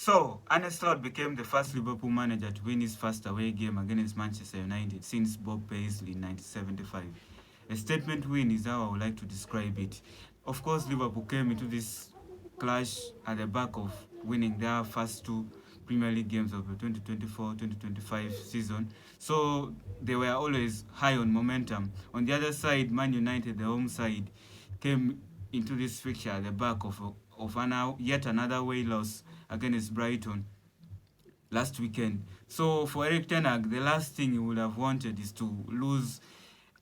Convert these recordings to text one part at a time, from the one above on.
So, Arne Slot became the first Liverpool manager to win his first away game against Manchester United since Bob Paisley in 1975. A statement win is how I would like to describe it. Of course, Liverpool came into this clash at the back of winning their first two Premier League games of the 2024-2025 season. So they were always high on momentum. On the other side, Man United, the home side, came into this fixture at the back of yet another away loss against Brighton last weekend. So for Eric Ten Hag, the last thing he would have wanted is to lose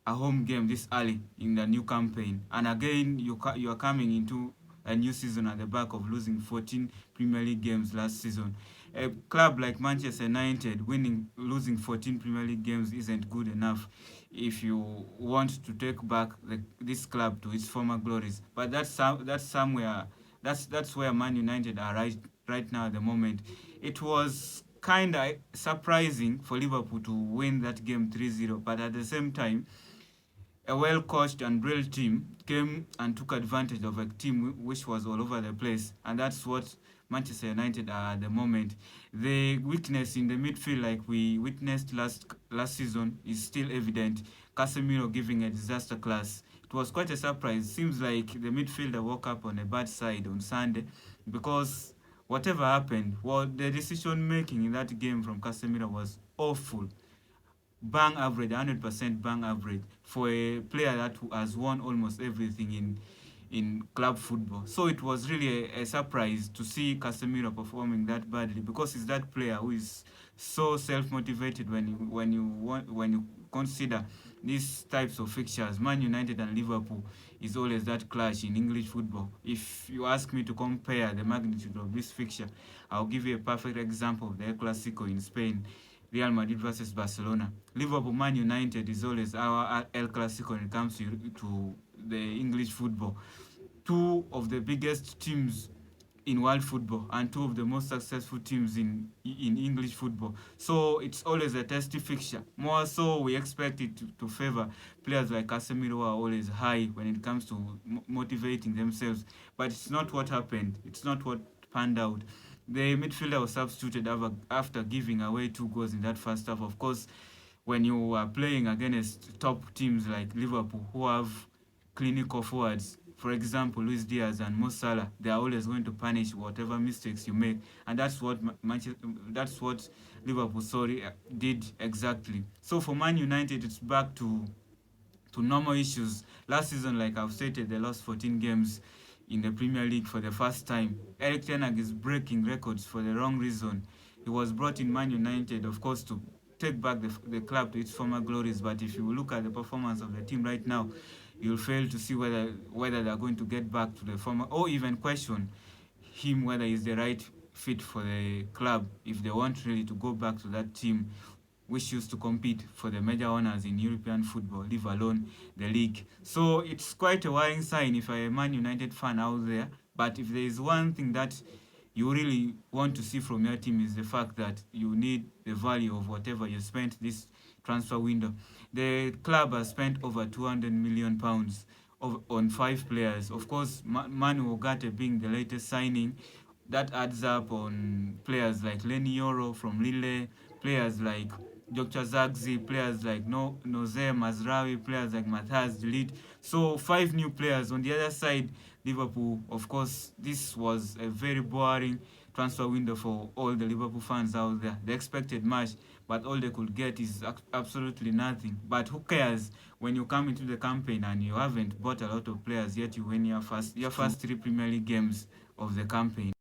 a home game this early in the new campaign. And again, you are coming into a new season at the back of losing 14 Premier League games last season. A club like Manchester United losing 14 Premier League games isn't good enough if you want to take back this club to its former glories. But that's where Man United are right now at the moment. It was kind of surprising for Liverpool to win that game 3-0, but at the same time, a well-coached and drilled team came and took advantage of a team which was all over the place, and that's what Manchester United are at the moment. The weakness in the midfield, like we witnessed last season, is still evident. Casemiro giving a disaster class. It was quite a surprise. Seems like the midfielder woke up on a bad side on Sunday because whatever happened, well, the decision making in that game from Casemiro was awful. Bang average, 100% bang average for a player that has won almost everything in club football. So it was really a surprise to see Casemiro performing that badly because he's that player who is so self-motivated when you consider these types of fixtures. Man United and Liverpool is always that clash in English football. If you ask me to compare the magnitude of this fixture, I'll give you a perfect example of the El Clasico in Spain. Real Madrid versus Barcelona. Liverpool, Man United is always our El Clasico when it comes to the English football. Two of the biggest teams in world football and two of the most successful teams in English football. So it's always a testy fixture. More so, we expect it to favor players like Casemiro who are always high when it comes to motivating themselves. But it's not what happened. It's not what panned out. The midfielder was substituted after giving away 2 goals in that first half. Of course, when you are playing against top teams like Liverpool, who have clinical forwards, for example, Luis Diaz and Mo Salah, they are always going to punish whatever mistakes you make, and that's what Liverpool did exactly. So for Man United, it's back to normal issues. Last season, like I've stated, they lost 14 games in the Premier League for the first time. Eric Ten Hag is breaking records for the wrong reason. He was brought in Man United, of course, to take back the club to its former glories. But if you look at the performance of the team right now, you'll fail to see whether they're going to get back to the former, or even question him whether he's the right fit for the club if they want really to go back to that team which used to compete for the major honors in European football, leave alone the league. So it's quite a worrying sign if I'm a Man United fan out there. But if there is one thing that you really want to see from your team is the fact that you need the value of whatever you spent this transfer window. The club has spent over £200 million on 5 players. Of course, Manu Ogate being the latest signing, that adds up on players like Lenny Yoro from Lille, players like Dr. Zagzi, players like Noze Mazraoui, players like Matthias Delit. So 5 new players. On the other side, Liverpool, of course, this was a very boring transfer window for all the Liverpool fans out there. They expected much, but all they could get is absolutely nothing. But who cares when you come into the campaign and you haven't bought a lot of players yet you win your first 3 Premier League games of the campaign?